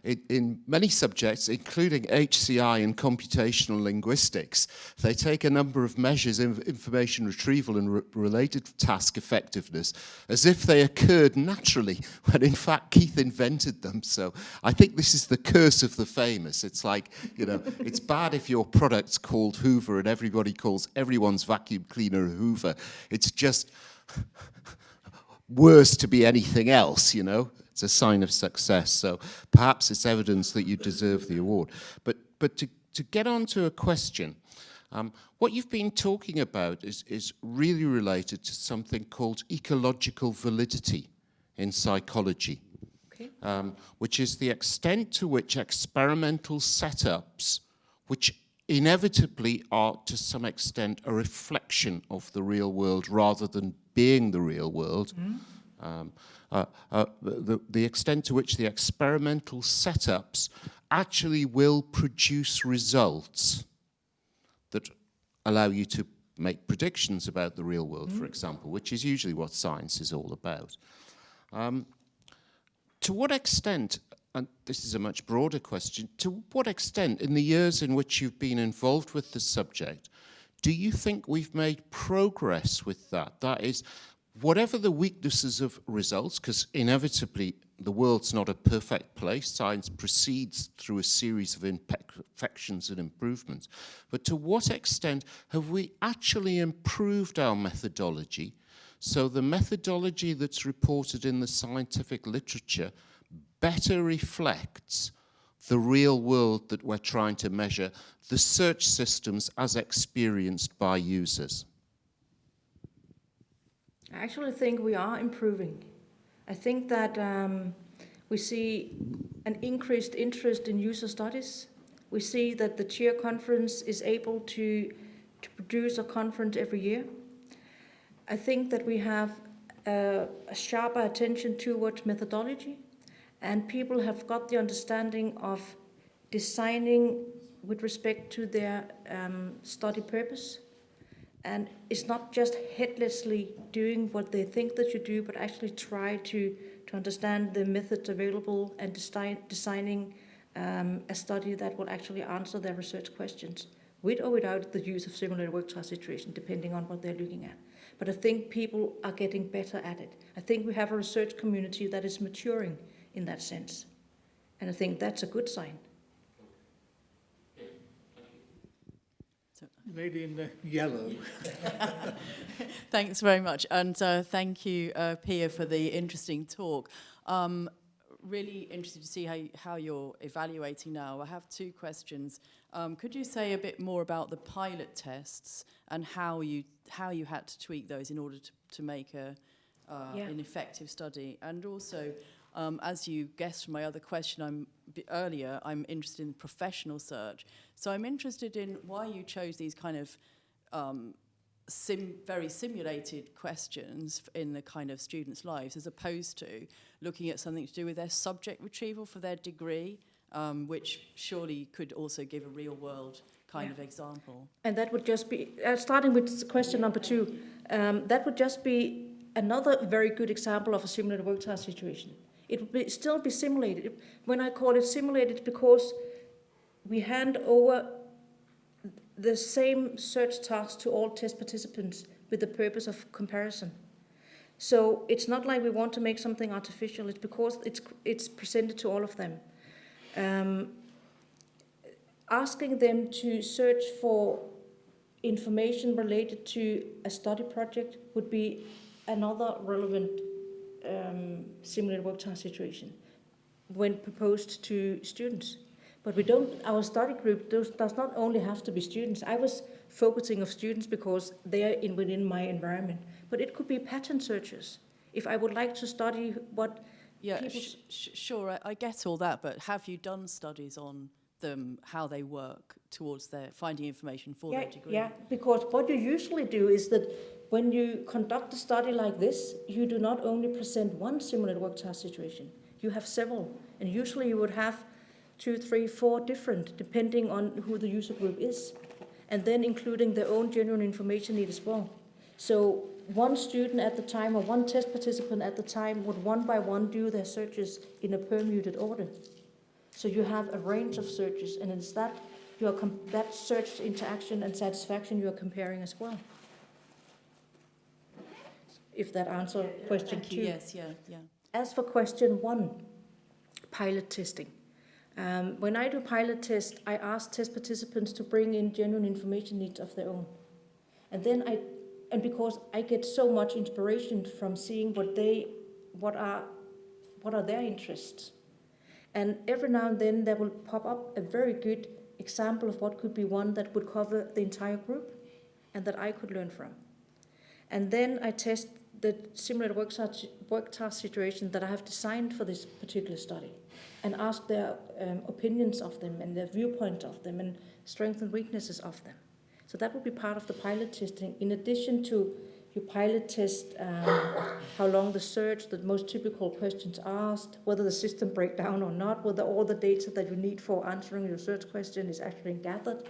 G: in many subjects, including HCI and computational linguistics, they take a number of measures of information retrieval and related task effectiveness as if they occurred naturally, when in fact Keith invented them. So I think this is the curse of the famous. It's like, you know, it's bad if your product's called Hoover and everybody calls everyone's vacuum cleaner Hoover. It's just worse to be anything else, you know. It's a sign of success. So perhaps it's evidence that you deserve the award. But to get on to a question, what you've been talking about is really related to something called ecological validity in psychology,
E: Okay.
G: Which is the extent to which experimental setups, which inevitably are to some extent a reflection of the real world rather than being the real world, the extent to which the experimental setups actually will produce results that allow you to make predictions about the real world, for example, which is usually what science is all about. To what extent, and this is a much broader question, to what extent in the years in which you've been involved with the subject, do you think we've made progress with that? That is, whatever the weaknesses of results, because inevitably the world's not a perfect place, science proceeds through a series of imperfections and improvements, but to what extent have we actually improved our methodology so the methodology that's reported in the scientific literature better reflects the real world that we're trying to measure, the search systems as experienced by users?
E: I actually think we are improving. I think that we see an increased interest in user studies. We see that the CHEER conference is able to produce a conference every year. I think that we have a sharper attention towards methodology, and people have got the understanding of designing with respect to their study purpose. And it's not just headlessly doing what they think they should do, but actually try to understand the methods available and designing a study that will actually answer their research questions, with or without the use of simulated work task situation, depending on what they're looking at. But I think people are getting better at it. I think we have a research community that is maturing in that sense. And I think that's a good sign.
C: Lady in the yellow.
B: Thanks very much. And thank you, Pia, for the interesting talk. Really interested to see how you're evaluating now. I have two questions. Could you say a bit more about the pilot tests and how you had to tweak those in order to make an effective study? And also, as you guessed from my other question earlier, I'm interested in professional search. So I'm interested in why you chose these kind of very simulated questions in the kind of students' lives, as opposed to looking at something to do with their subject retrieval for their degree, which surely could also give a real-world kind of example. And that would just be, starting with question number 2, that would just be another very good example of a simulated work task situation. It would still be simulated. When I call it simulated, because we hand over the same search task to all test participants with the purpose of comparison. So it's not like we want to make something artificial. It's because it's presented to all of them. Asking them to search for information related to a study project would be another relevant simulated work task situation when proposed to students. But we don't, our study group does not only have to be students. I was focusing on students because they are within my environment. But it could be pattern searchers. If I would like to study what sure, I get all that, but have you done studies on them, how they work towards their finding information for their degree?
E: Yeah, because what you usually do is that when you conduct a study like this, you do not only present one simulated work task situation, you have several. And usually you would have 2, 3, 4 different, depending on who the user group is, and then including their own genuine information need as well. So one student at the time, or one test participant at the time, would one by one do their searches in a permuted order. So you have a range of searches, and it's that that search interaction and satisfaction you are comparing as well. If that answers question 2.
B: Yes, yeah.
E: As for question 1, pilot testing. When I do pilot test, I ask test participants to bring in genuine information needs of their own. And then because I get so much inspiration from seeing what are their interests. And every now and then there will pop up a very good example of what could be one that would cover the entire group and that I could learn from. And then I test the simulated work task situation that I have designed for this particular study and ask their opinions of them and their viewpoint of them and strengths and weaknesses of them. So that would be part of the pilot testing. In addition to you pilot test how long the search, the most typical questions asked, whether the system breaks down or not, whether all the data that you need for answering your search question is actually gathered,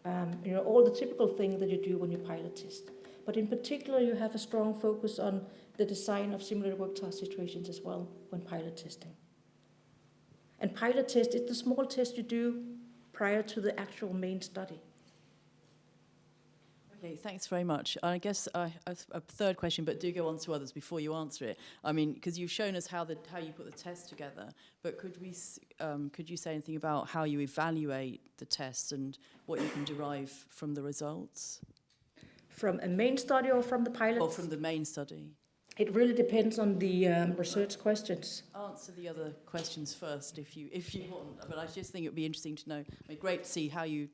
E: all the typical things that you do when you pilot test. But in particular, you have a strong focus on the design of simulated work task situations as well when pilot testing. And pilot test is the small test you do prior to the actual main study.
B: Okay, thanks very much. I guess a third question, but do go on to others before you answer it. I mean, because you've shown us how you put the test together, but could you say anything about how you evaluate the tests and what you can derive from the results?
E: From a main study or from the pilot?
B: Or from the main study?
E: It really depends on the research questions.
B: Answer the other questions first if you want, but I just think it would be interesting to know. I mean, great to see how you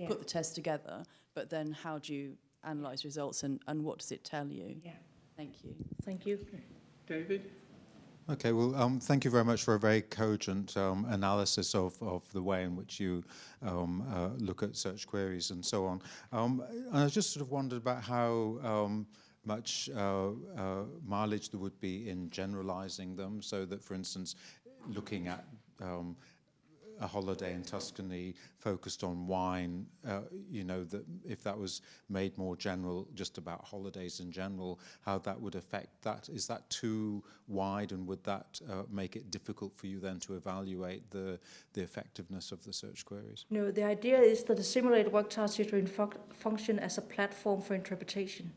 B: put the test together, but then how do you analyse results and what does it tell you?
E: Yeah.
B: Thank you.
E: Thank you.
C: David?
H: Okay, well, thank you very much for a very cogent analysis of the way in which you look at search queries and so on. And I just sort of wondered about how much mileage there would be in generalizing them, so that, for instance, looking at a holiday in Tuscany focused on wine, that if that was made more general, just about holidays in general, how that would affect that. Is that too wide, and would that make it difficult for you then to evaluate the effectiveness of the search queries?
E: No, the idea is that the simulated work task situation function as a platform for interpretation.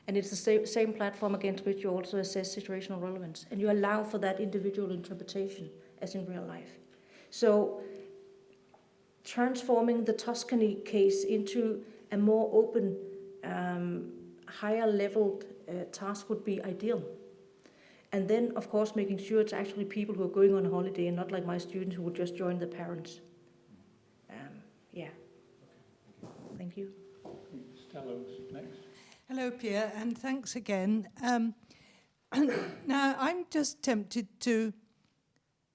E: And it's the same platform against which you also assess situational relevance. And you allow for that individual interpretation as in real life. So transforming the Tuscany case into a more open, higher leveled task would be ideal. And then, of course, making sure it's actually people who are going on holiday and not like my students who would just join the parents. Thank you.
C: Stella's next.
I: Hello, Pia, and thanks again. Now, I'm just tempted to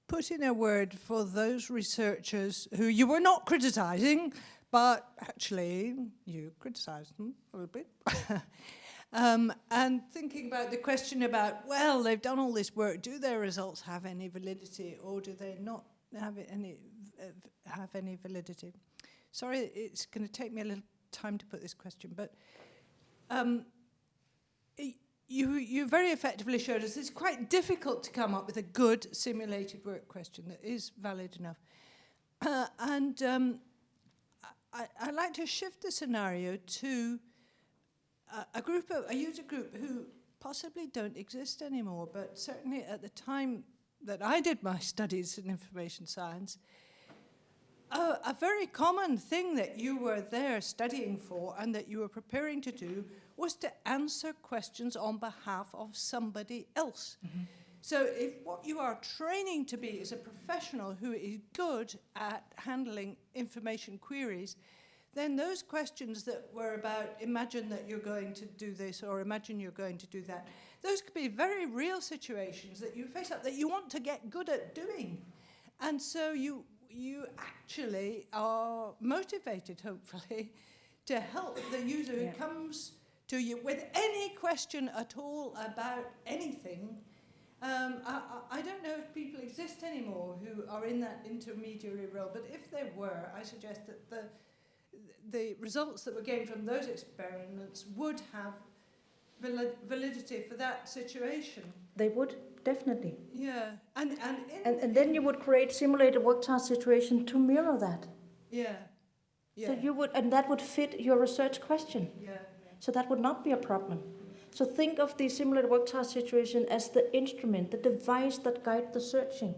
I: put in a word for those researchers who you were not criticising, but actually you criticised them a little bit. And thinking about the question about, well, they've done all this work, do their results have any validity, or do they not have any validity? Sorry, it's going to take me a little time to put this question, but you very effectively showed us it's quite difficult to come up with a good simulated work question that is valid enough. I'd like to shift the scenario to a user group who possibly don't exist anymore, but certainly at the time that I did my studies in information science, a very common thing that you were there studying for and that you were preparing to do was to answer questions on behalf of somebody else. Mm-hmm. So if what you are training to be is a professional who is good at handling information queries, then those questions that were about imagine that you're going to do this or imagine you're going to do that, those could be very real situations that you face up that you want to get good at doing. And so you actually are motivated, hopefully, to help the user who comes to you with any question at all about anything. I don't know if people exist anymore who are in that intermediary role, but if there were, I suggest that the results that were gained from those experiments would have validity for that situation.
E: They would, definitely.
I: Yeah,
E: and then you would create simulated work task situation to mirror that.
I: Yeah.
E: So you would, and that would fit your research question.
I: Yeah.
E: So that would not be a problem. So think of the simulated work task situation as the instrument, the device that guides the searching,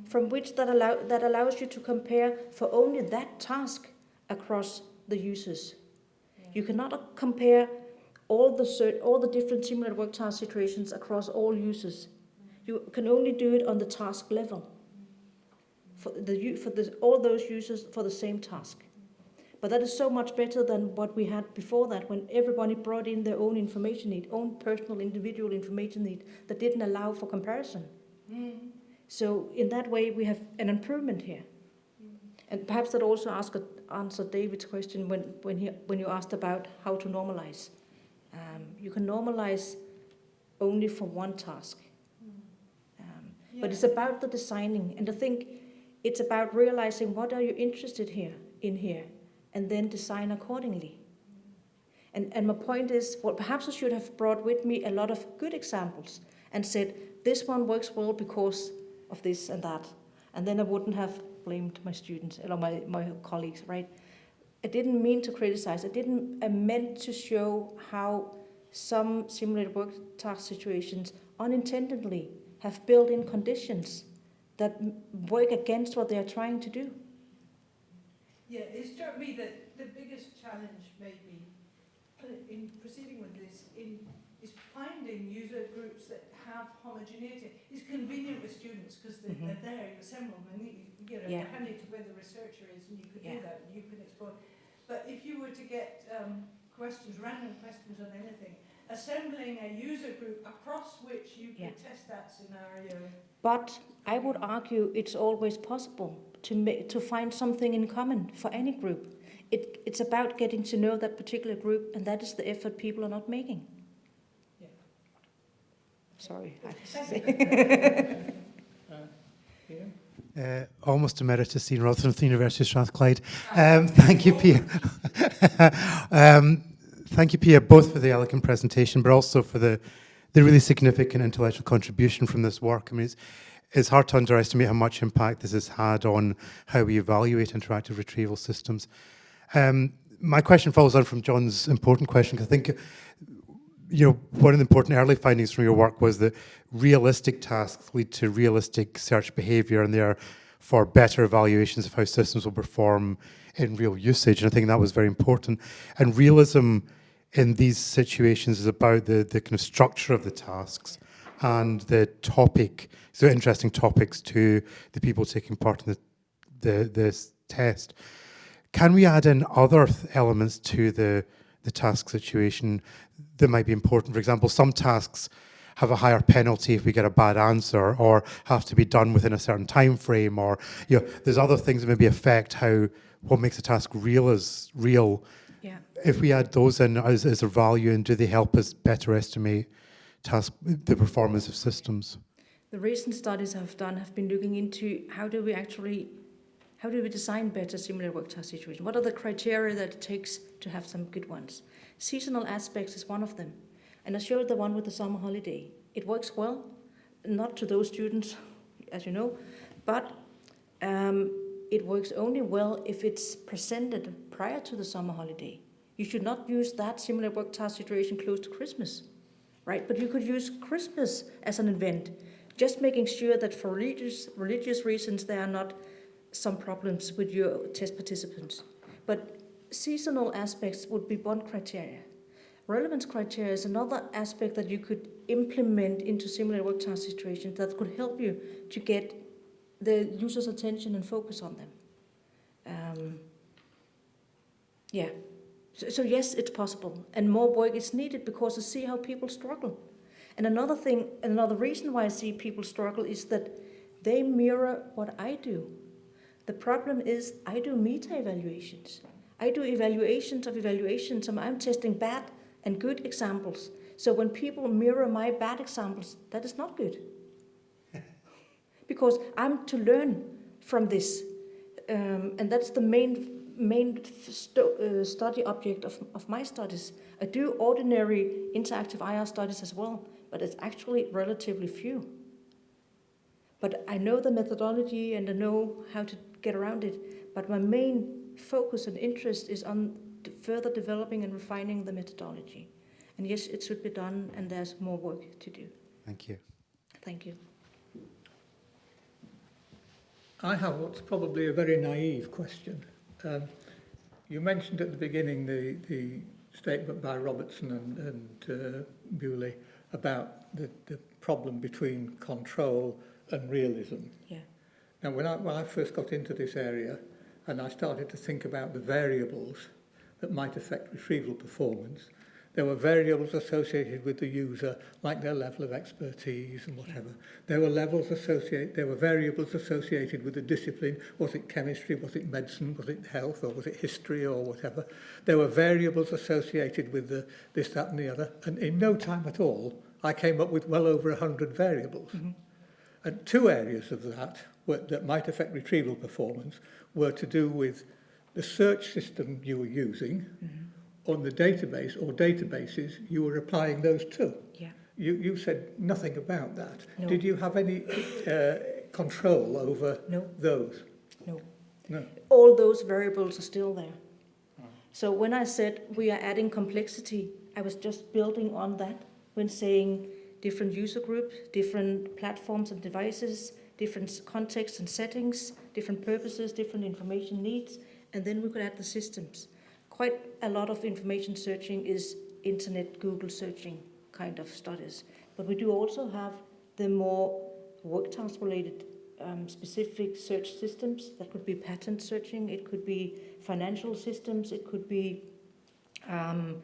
E: from which that allows you to compare for only that task across the users. You cannot compare all the different simulated work task situations across all users. You can only do it on the task level for all those users for the same task. But that is so much better than what we had before that, when everybody brought in their own information need, own personal individual information need that didn't allow for comparison. Mm. So in that way, we have an improvement here. Mm. And perhaps that also answered David's question when you asked about how to normalize. You can normalize only for one task. But it's about the designing, and I think it's about realizing what are you interested in here. and then design accordingly. And my point is, well, perhaps I should have brought with me a lot of good examples and said, this one works well because of this and that. And then I wouldn't have blamed my students or my colleagues, right? I didn't mean to criticize. I meant to show how some simulated work task situations unintentionally have built-in conditions that work against what they are trying to do.
I: Yeah, it struck me that the biggest challenge maybe in proceeding with this is finding user groups that have homogeneity. It's convenient with students because they're there, you assemble them, and you're handy to where the researcher is, and you could do that, and you can explore. But if you were to get random questions on anything, assembling a user group across which you could test that scenario.
E: But I would argue it's always possible to find something in common for any group. It's about getting to know that particular group, and that is the effort people are not making.
I: Yeah.
E: Sorry.
J: Almost emeritus Dean Rotherham from the University of Strathclyde. Thank you, Pia. Thank you, Pia, both for the elegant presentation, but also for the really significant intellectual contribution from this work. I mean, it's hard to underestimate how much impact this has had on how we evaluate interactive retrieval systems. My question follows on from John's important question, because I think, one of the important early findings from your work was that realistic tasks lead to realistic search behavior, and therefore better evaluations of how systems will perform in real usage. And I think that was very important. And realism in these situations is about the kind of structure of the tasks and the topic, so interesting topics to the people taking part in this test. Can we add in other elements to the task situation that might be important? For example, some tasks have a higher penalty if we get a bad answer, or have to be done within a certain time frame, or there's other things that maybe affect what makes a task real.
E: Yeah.
J: If we add those in as a value, and do they help us better estimate the performance of systems?
E: The recent studies I've done have been looking into how do we design better simulated work task situations? What are the criteria that it takes to have some good ones? Seasonal aspects is one of them. And I showed the one with the summer holiday. It works well, not to those students, as you know, but it works only well if it's presented prior to the summer holiday. You should not use that simulated work task situation close to Christmas, right? But you could use Christmas as an event, just making sure that for religious reasons there are not some problems with your test participants. But seasonal aspects would be one criteria. Relevance criteria is another aspect that you could implement into simulated work task situations that could help you to get the user's attention and focus on them. So yes, it's possible, and more work is needed because I see how people struggle. And another reason why I see people struggle is that they mirror what I do. The problem is I do meta-evaluations. I do evaluations of evaluations, and I'm testing bad and good examples. So when people mirror my bad examples, that is not good. Because I'm to learn from this. And that's the main study object of my studies. I do ordinary interactive IR studies as well, but it's actually relatively few. But I know the methodology and I know how to get around it. But my main focus and interest is on further developing and refining the methodology. And yes, it should be done, and there's more work to do.
J: Thank you.
E: Thank you.
C: I have what's probably a very naive question. You mentioned at the beginning the statement by Robertson and Bewley about the problem between control and realism.
E: Yeah.
C: Now, when I first got into this area and I started to think about the variables that might affect retrieval performance, there were variables associated with the user, like their level of expertise and whatever. There were variables associated with the discipline. Was it chemistry? Was it medicine? Was it health? Or was it history or whatever? There were variables associated with this, that, and the other. And in no time at all, I came up with well over 100 variables. Mm-hmm. And two areas of that that might affect retrieval performance were to do with the search system you were using on the database or databases, you were applying those to.
E: Yeah.
C: You said nothing about that.
E: No.
C: Did you have any control over
E: No.
C: those?
E: No.
C: No.
E: All those variables are still there. So when I said we are adding complexity, I was just building on that when saying different user groups, different platforms and devices, different contexts and settings, different purposes, different information needs, and then we could add the systems. Quite a lot of information searching is internet, Google searching kind of studies. But we do also have the more work task related specific search systems. That could be patent searching, it could be financial systems, it could be a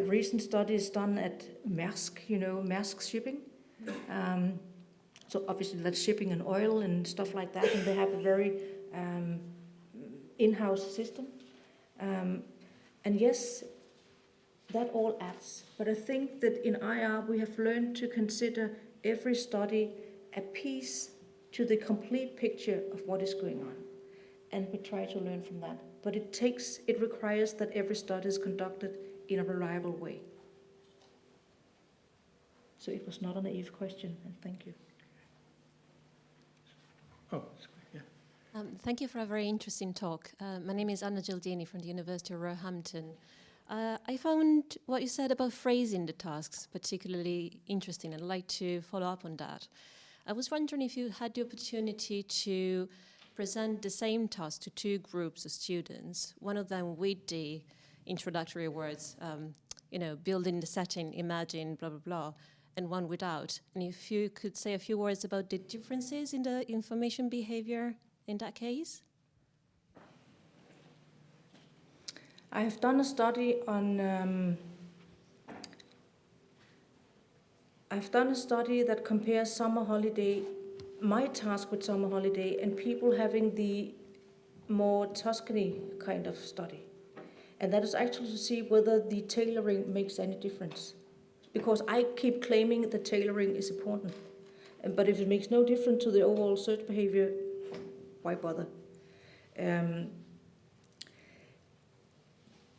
E: recent study is done at Maersk, Maersk shipping. So obviously that's shipping and oil and stuff like that, and they have a very in-house system. And yes, that all adds. But I think that in IR we have learned to consider every study a piece to the complete picture of what is going on. And we try to learn from that. But it requires that every study is conducted in a reliable way. So it was not a naive question, and thank you.
C: Oh, yeah.
K: Thank you for a very interesting talk. My name is Anna Gildini from the University of Roehampton. I found what you said about phrasing the tasks particularly interesting, and I'd like to follow up on that. I was wondering if you had the opportunity to present the same task to two groups of students, one of them with the introductory words, building the setting, imagine, blah, blah, blah, and one without. And if you could say a few words about the differences in the information behavior in that case?
E: I have done a study on. I've done a study that compares summer holiday, my task with summer holiday, and people having the more Tuscany kind of study. And that is actually to see whether the tailoring makes any difference. Because I keep claiming that tailoring is important. But if it makes no difference to the overall search behavior, why bother?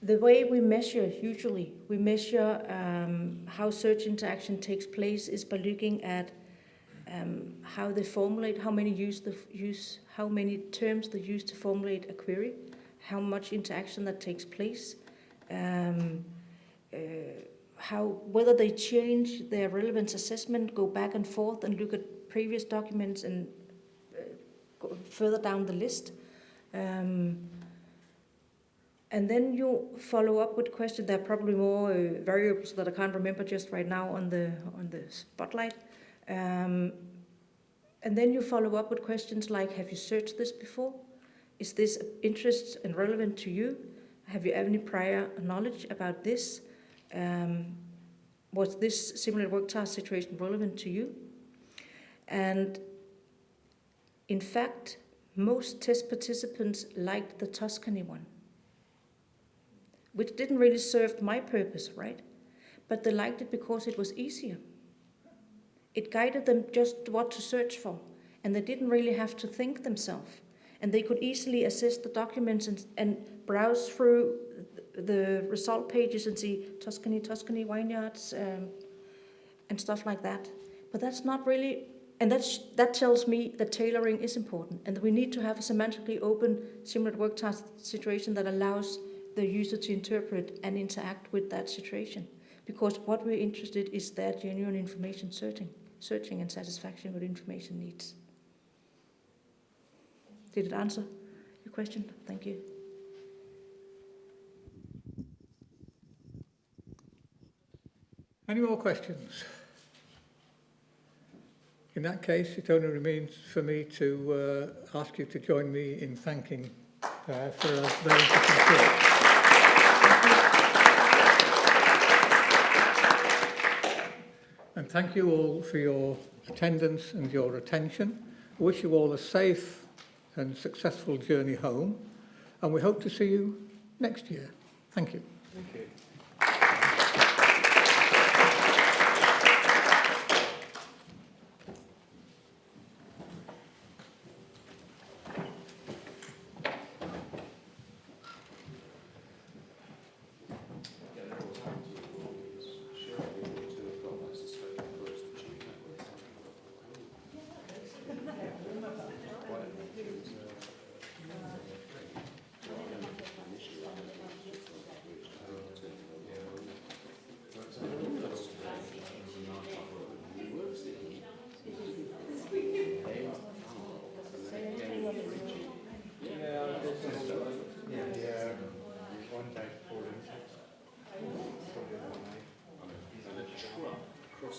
E: The way we measure, usually, we measure how search interaction takes place is by looking at how they formulate, how many terms they use to formulate a query, how much interaction that takes place, whether they change their relevance assessment, go back and forth and look at previous documents and go further down the list. And then you follow up with questions. There are probably more variables that I can't remember just right now on the spotlight. And then you follow up with questions like, have you searched this before? Is this of interest and relevant to you? Have you any prior knowledge about this? Was this similar work task situation relevant to you? And in fact, most test participants liked the Tuscany one, which didn't really serve my purpose, right? But they liked it because it was easier. It guided them just what to search for, and they didn't really have to think themselves. And they could easily assess the documents and browse through the result pages and see Tuscany vineyards, and stuff like that. But that's not really, and that tells me that tailoring is important, and that we need to have a semantically open simulated work task situation that allows the user to interpret and interact with that situation. Because what we're interested in is their genuine information searching and satisfaction with information needs. Did it answer your question? Thank you.
C: Any more questions? In that case, it only remains for me to ask you to join me in thanking for a very interesting talk. And thank you all for your attendance and your attention. I wish you all a safe and successful journey home, and we hope to see you next year. Thank you.
H: Thank you.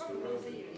L: across the road.